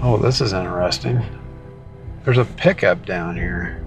Oh, this is interesting. There's a pickup down here.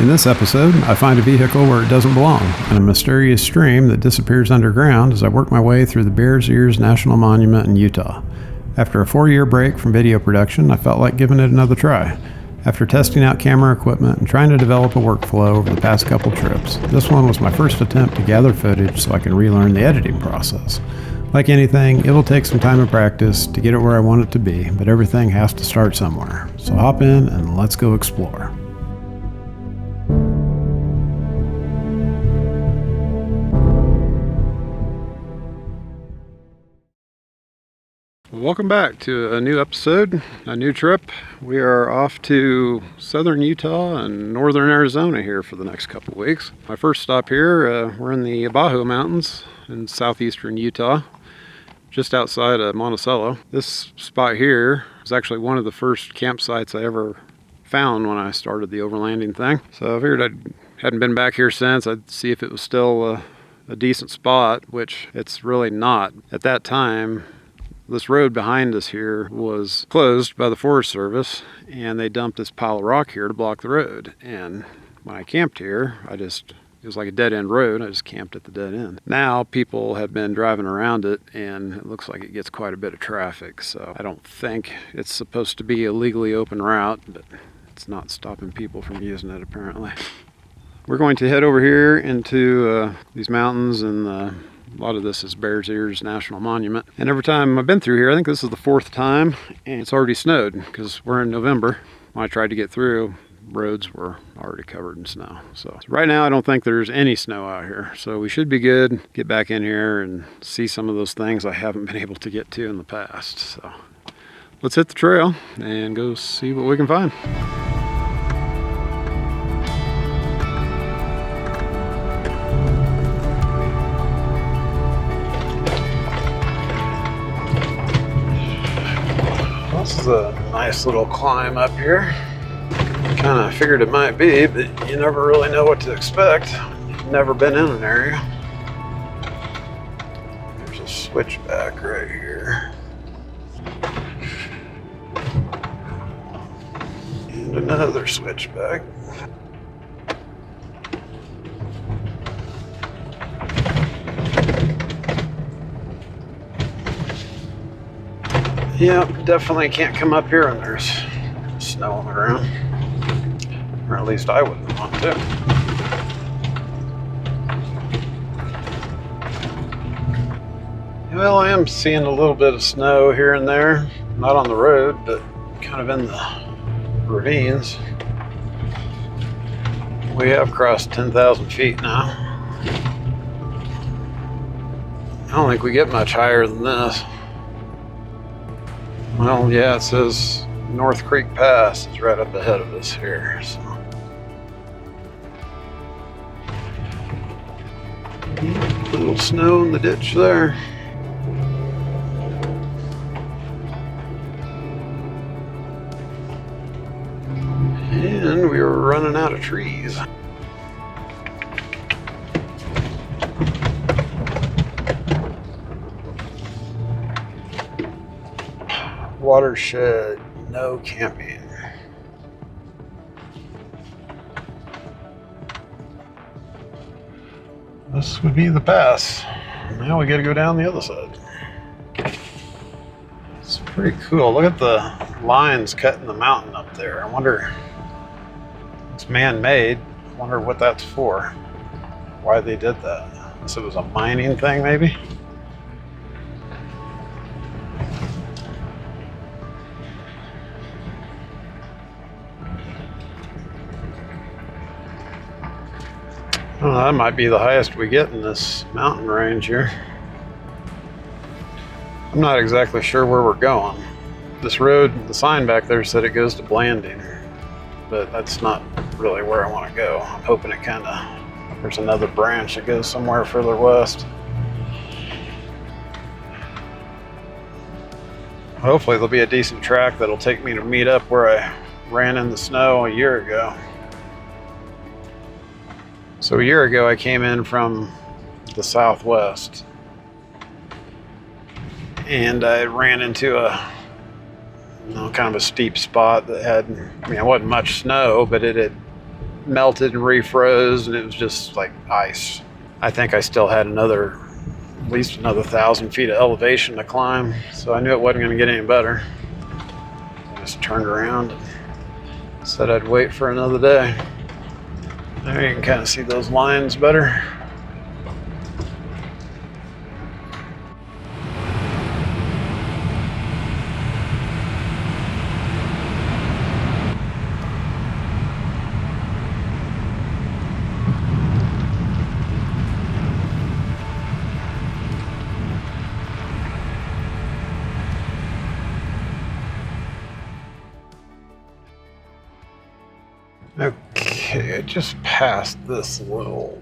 In this episode, I find a vehicle where it doesn't belong, and a mysterious stream that disappears underground as I work my way through the Bears Ears National Monument in Utah. After a 4-year break from video production, I felt like giving it another try. After testing out camera equipment and trying to develop a workflow over the past couple trips, this one was my first attempt to gather footage so I can relearn the editing process. Like anything, it will take some time and practice to get it where I want it to be, but everything has to start somewhere. So hop in and let's go explore. Welcome back to a new episode, a new trip. We are off to southern Utah and northern Arizona here for the next couple of weeks. My first stop here, we're in the Abajo Mountains in southeastern Utah, just outside of Monticello. This spot here was actually one of the first campsites I ever found when I started the overlanding thing. So I figured I hadn't been back here since. I'd see if it was still a decent spot, which it's really not. At that time, this road behind us here was closed by the Forest Service, and they dumped this pile of rock here to block the road. And when I camped here, it was like a dead-end road. I just camped at the dead end. Now people have been driving around it, and it looks like it gets quite a bit of traffic. So I don't think it's supposed to be a legally open route, but it's not stopping people from using it apparently. We're going to head over here into these mountains, and a lot of this is Bears Ears National Monument. And every time I've been through here, I think this is the 4th time, and it's already snowed because we're in November. When I tried to get through, roads were already covered in snow. So right now I don't think there's any snow out here. So we should be good. Get back in here and see some of those things I haven't been able to get to in the past. So let's hit the trail and go see what we can find. This is a nice little climb up here. Kind of figured it might be, but you never really know what to expect. Never been in an area. There's a switchback right here. And another switchback. Yep, definitely can't come up here when there's snow on the ground. Or at least I wouldn't want to. Well, I am seeing a little bit of snow here and there. Not on the road, but kind of in the ravines. We have crossed 10,000 feet now. I don't think we get much higher than this. Well, yeah, it says North Creek Pass is right up ahead of us here. So. A little snow in the ditch there. And we were running out of trees. Watershed, no camping. This would be the pass. Now we gotta go down the other side. It's pretty cool. Look at the lines cutting the mountain up there. I wonder, it's man-made. I wonder what that's for. Why they did that. Unless it was a mining thing, maybe? Well, that might be the highest we get in this mountain range here. I'm not exactly sure where we're going. This road, the sign back there said it goes to Blanding, but that's not really where I want to go. I'm hoping it there's another branch that goes somewhere further west. Hopefully there'll be a decent track that'll take me to meet up where I ran in the snow a year ago. So a year ago I came in from the southwest, and I ran into kind of a steep spot that had, it wasn't much snow, but it had melted and refroze, and it was just like ice. I think I still had at least another 1,000 feet of elevation to climb, so I knew it wasn't going to get any better. I just turned around and said I'd wait for another day. There you can kind of see those lines better. Okay, I just passed this little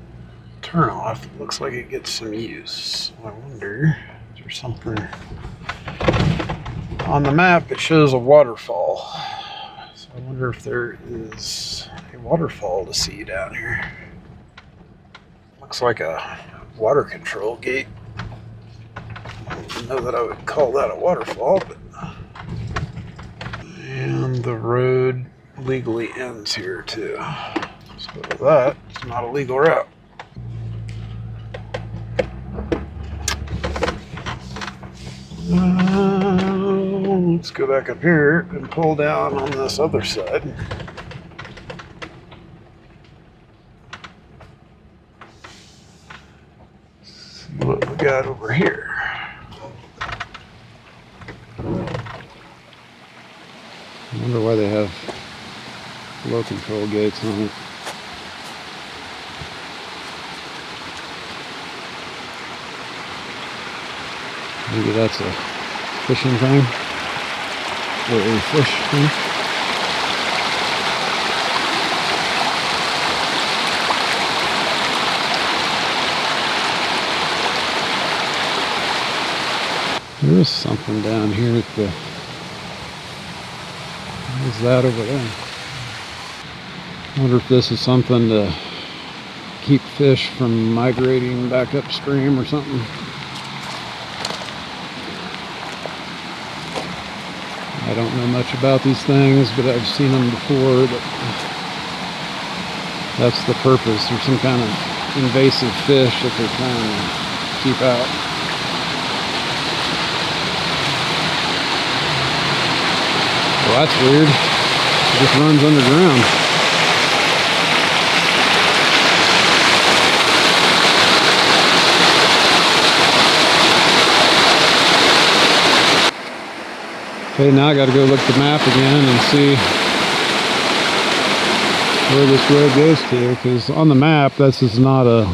turnoff. It looks like it gets some use. I wonder, is there something on the map? It shows a waterfall. So I wonder if there is a waterfall to see down here. Looks like a water control gate. I don't know that I would call that a waterfall, but... And the road legally ends here too. So that's not a legal route. Let's go back up here and pull down on this other side. See what we got over here. I wonder why they have flow control gates on it. Maybe that's a fishing thing, or a fish thing. There is something down here at the... What is that over there? I wonder if this is something to keep fish from migrating back upstream or something. I don't know much about these things, but I've seen them before. That's the purpose. There's some kind of invasive fish that they're trying to keep out. Well, that's weird. It just runs underground. Okay, now I got to go look at the map again and see where this road goes to, because on the map this is not a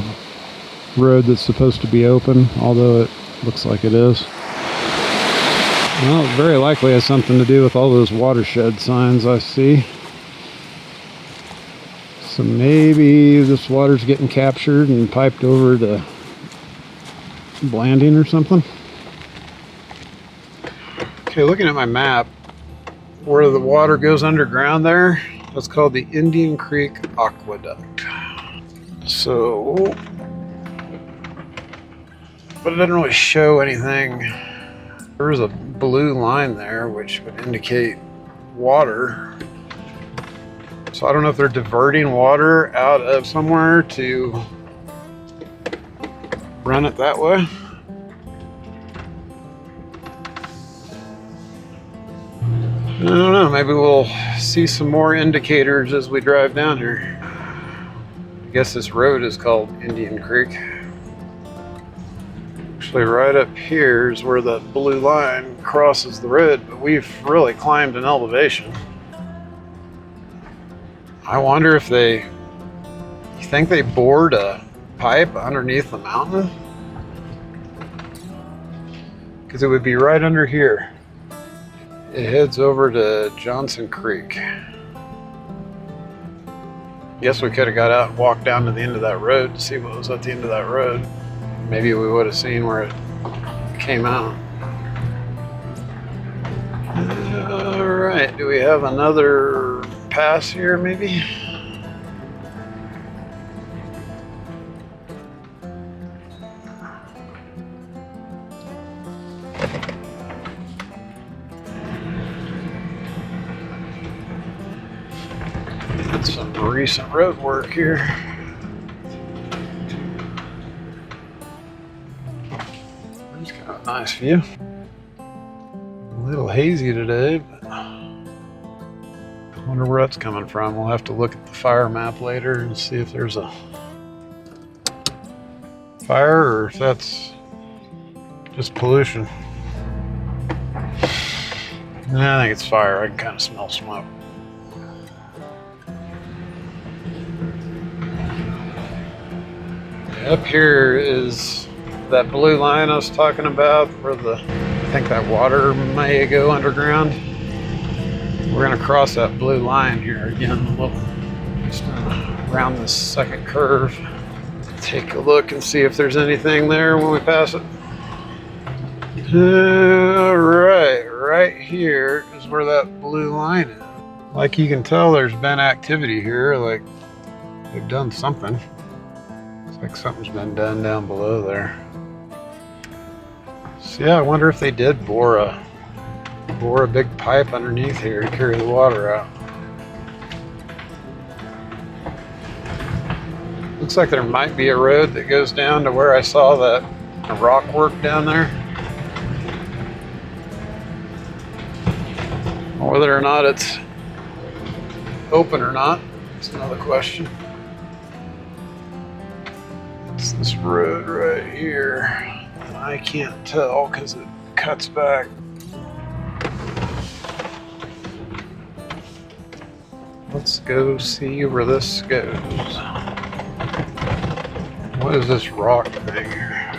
road that's supposed to be open, although it looks like it is. Well, it very likely has something to do with all those watershed signs I see. So maybe this water's getting captured and piped over to Blanding or something. Okay, looking at my map, where the water goes underground there, that's called the Indian Creek Aqueduct. So, but it doesn't really show anything. There's a blue line there which would indicate water. So I don't know if they're diverting water out of somewhere to run it that way. I don't know, maybe we'll see some more indicators as we drive down here. I guess this road is called Indian Creek. Actually, right up here is where the blue line crosses the road, but we've really climbed an elevation. I wonder if you think they bored a pipe underneath the mountain? Because it would be right under here. It heads over to Johnson Creek. Guess we could have got out and walked down to the end of that road to see what was at the end of that road. Maybe we would have seen where it came out. Alright, do we have another pass here maybe? Some recent road work here. It's kind of a nice view. A little hazy today, but I wonder where that's coming from. We'll have to look at the fire map later and see if there's a fire or if that's just pollution. I think it's fire. I can kind of smell smoke. Up here is that blue line I was talking about where I think that water may go underground. We're gonna cross that blue line here again a little, just around this second curve. Take a look and see if there's anything there when we pass it. Right here is where that blue line is. Like you can tell there's been activity here, like they've done something. Looks like something's been done down below there. So yeah, I wonder if they did bore a big pipe underneath here to carry the water out. Looks like there might be a road that goes down to where I saw that rock work down there. Whether or not it's open or not, it's another question. It's this road right here. I can't tell because it cuts back. Let's go see where this goes. What is this rock thing here?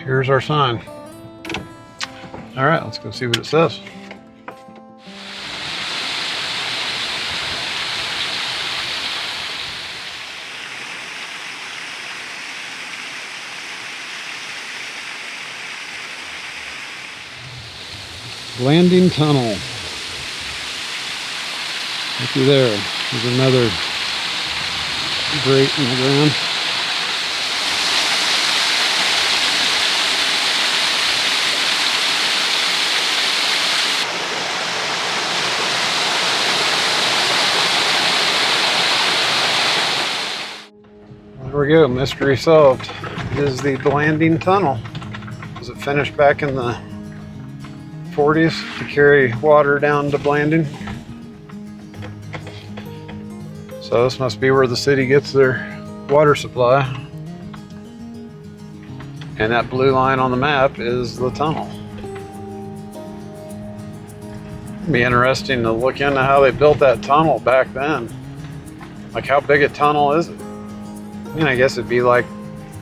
Here's our sign. All right, let's go see what it says. Landing tunnel. Looky there. There's another grate in the ground. There we go, mystery solved. It is the Blanding Tunnel. Was it finished back in the 40s to carry water down to Blanding? So this must be where the city gets their water supply. And that blue line on the map is the tunnel. It'd be interesting to look into how they built that tunnel back then. Like, how big a tunnel is it? I mean, I guess it'd be like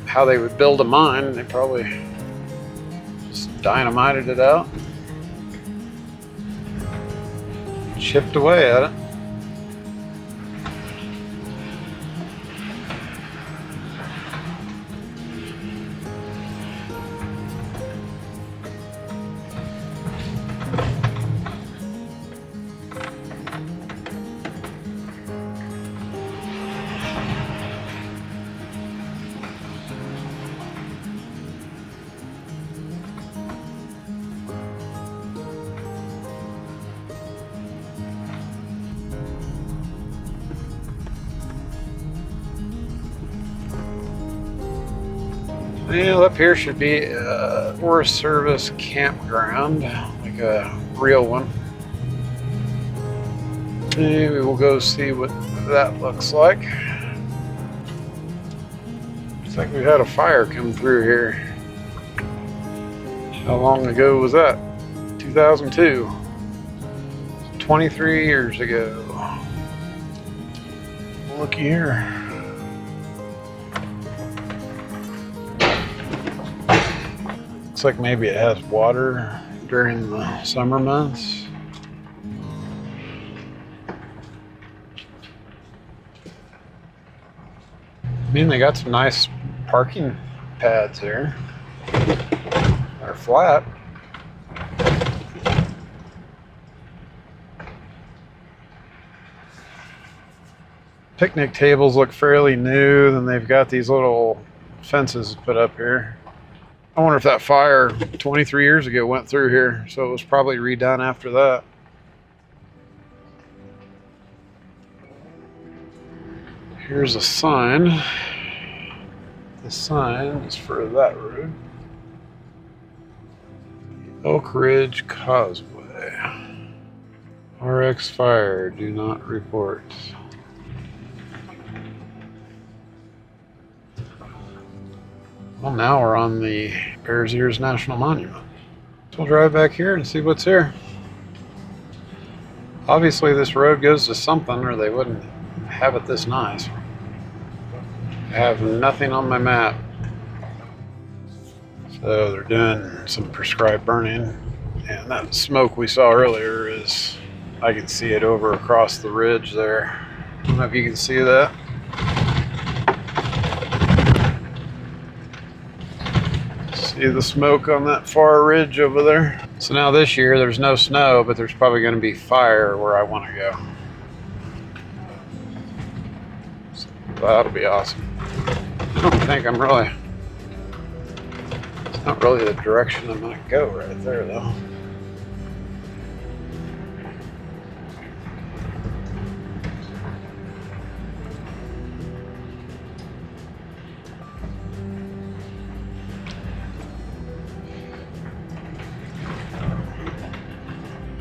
how they would build a mine. They probably just dynamited it out, chipped away at it. Well, up here should be a Forest Service campground, like a real one. Maybe we'll go see what that looks like. Looks like we've had a fire come through here. How long ago was that? 2002. 23 years ago. Looky here. Looks like maybe it has water during the summer months. I mean, they got some nice parking pads here. They're flat. Picnic tables look fairly new, and they've got these little fences put up here. I wonder if that fire 23 years ago went through here, so it was probably redone after that. Here's a sign. The sign is for that road. Oak Ridge Causeway. RX fire, do not report. Well, now we're on the Bears Ears National Monument. So we'll drive back here and see what's here. Obviously this road goes to something or they wouldn't have it this nice. I have nothing on my map. So they're doing some prescribed burning. And that smoke we saw earlier is, I can see it over across the ridge there. I don't know if you can see that. See the smoke on that far ridge over there? So now this year there's no snow, but there's probably going to be fire where I want to go. So that'll be awesome. I don't think I'm really... It's not really the direction I'm going to go right there though.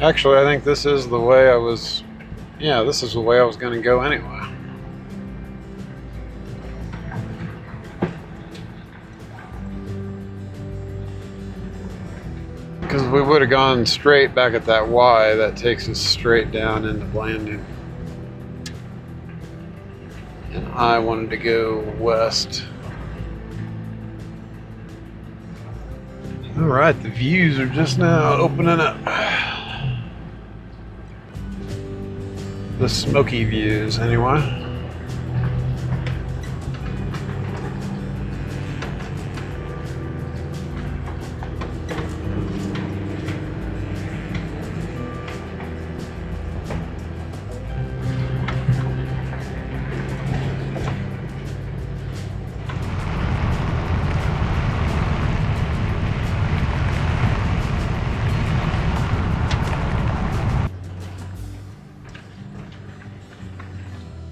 Actually, I think this is the way I was... Yeah, this is the way I was going to go anyway. Because if we would have gone straight back at that Y, that takes us straight down into Blanding. And I wanted to go west. Alright, the views are just now opening up. The smoky views, anyway.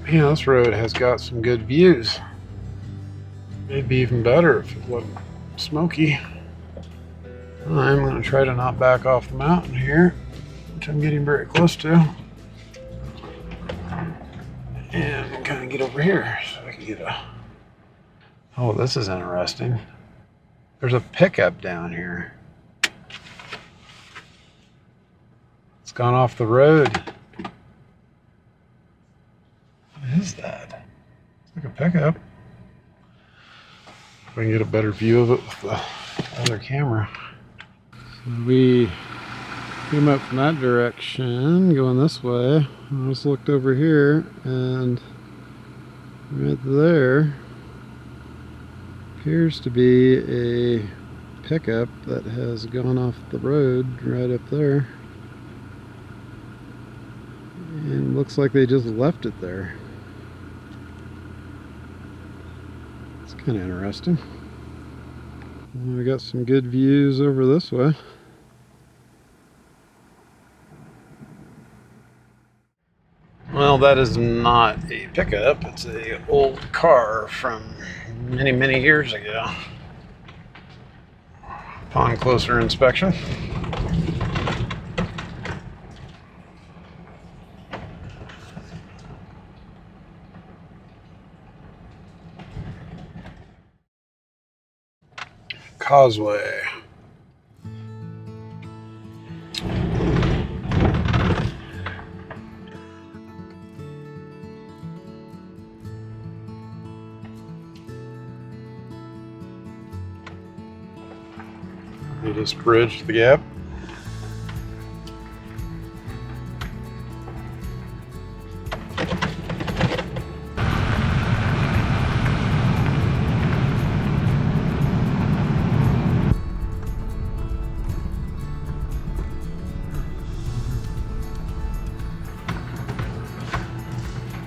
Yeah, this road has got some good views. Maybe even better if it wasn't smoky. I'm going to try to not back off the mountain here, which I'm getting very close to. And kind of get over here so I can get a... Oh, this is interesting. There's a pickup down here. It's gone off the road. What is that? It's like a pickup. If I can get a better view of it with the other camera. So we came up from that direction, going this way. I just looked over here, and right there appears to be a pickup that has gone off the road right up there. And it looks like they just left it there. Kind of interesting. And we got some good views over this way. Well, that is not a pickup. It's an old car from many, many years ago. Upon closer inspection. Causeway. They just bridged the gap.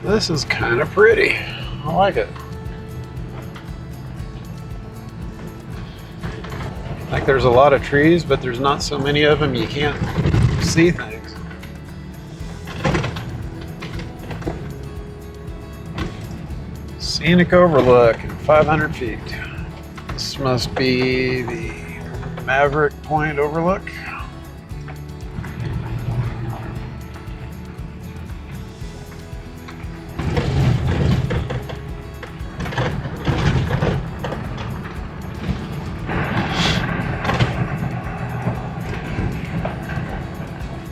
This is kind of pretty. I like it. Like there's a lot of trees, but there's not so many of them you can't see things. Scenic overlook at 500 feet. This must be the Maverick Point overlook.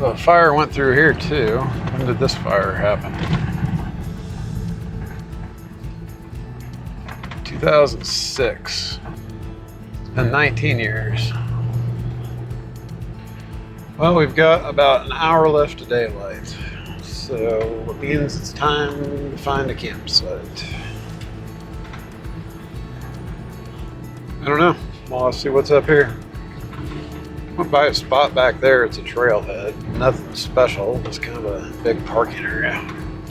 Well, a fire went through here too. When did this fire happen? 2006. It's been 19 years. Well, we've got about an hour left of daylight, so it means it's time to find a campsite. I don't know. Well, let's see what's up here. Went by a spot back there. It's a trailhead. Nothing special. Just kind of a big parking area.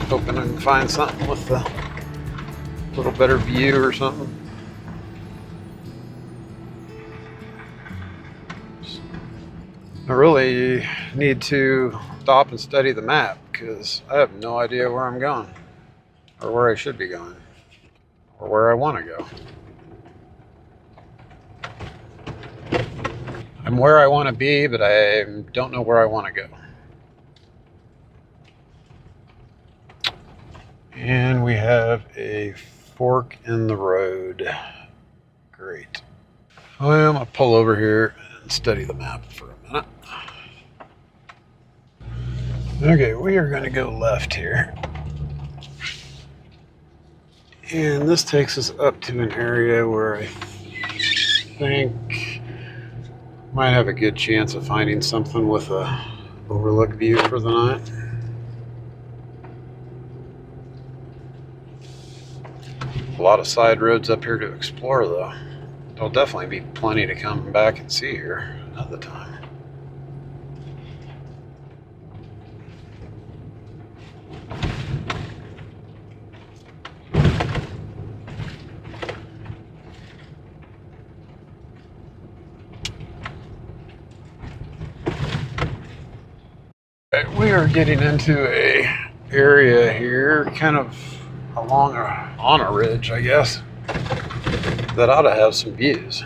Hoping I can find something with a little better view or something. I really need to stop and study the map because I have no idea where I'm going or where I should be going or where I want to go. I'm where I want to be, but I don't know where I want to go. And we have a fork in the road. Great. Well, I'm going to pull over here and study the map for a minute. Okay, we are going to go left here. And this takes us up to an area where I think might have a good chance of finding something with a overlook view for the night. A lot of side roads up here to explore though. There'll definitely be plenty to come back and see here another time. We are getting into a area here, kind of along on a ridge, I guess, that ought to have some views.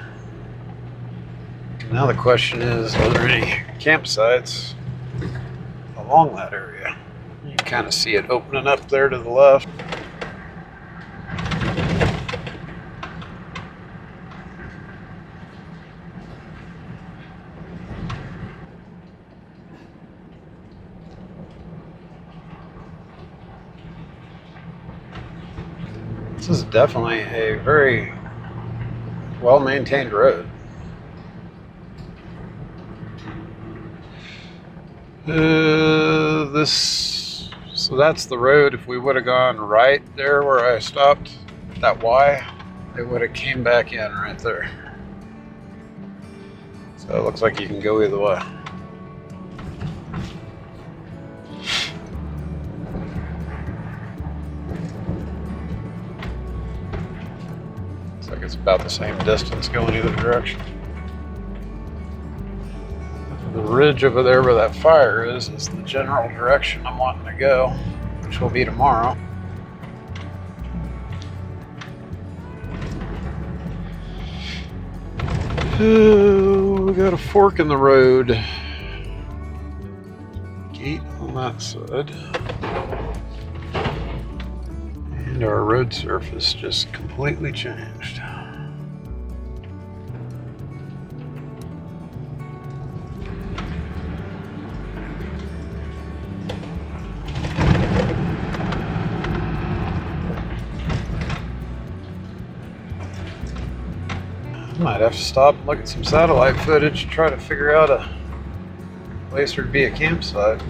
Now the question is, are there any campsites along that area? You can kind of see it opening up there to the left. This is definitely a very well-maintained road. So that's the road. If we would have gone right there where I stopped, that Y, it would have came back in right there. So it looks like you can go either way. It's about the same distance going either direction. The ridge over there where that fire is the general direction I'm wanting to go, which will be tomorrow. We got a fork in the road. Gate on that side. And our road surface just completely changed. Might have to stop and look at some satellite footage to try to figure out a place where to be a campsite.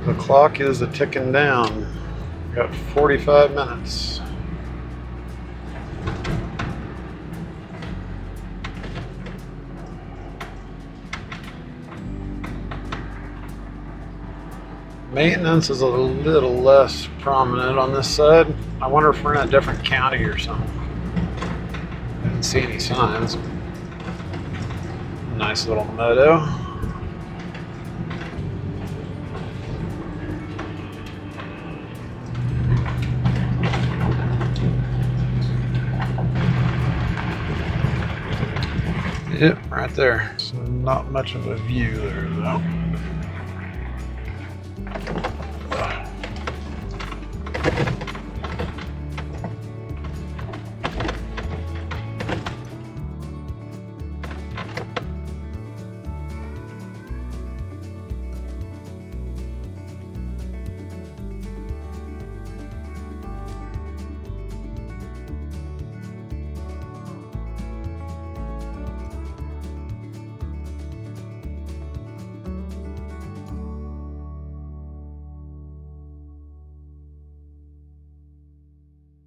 The clock is a ticking down. We've got 45 minutes. Maintenance is a little less prominent on this side. I wonder if we're in a different county or something. I didn't see any signs. Nice little meadow. Yep, right there. So not much of a view there though.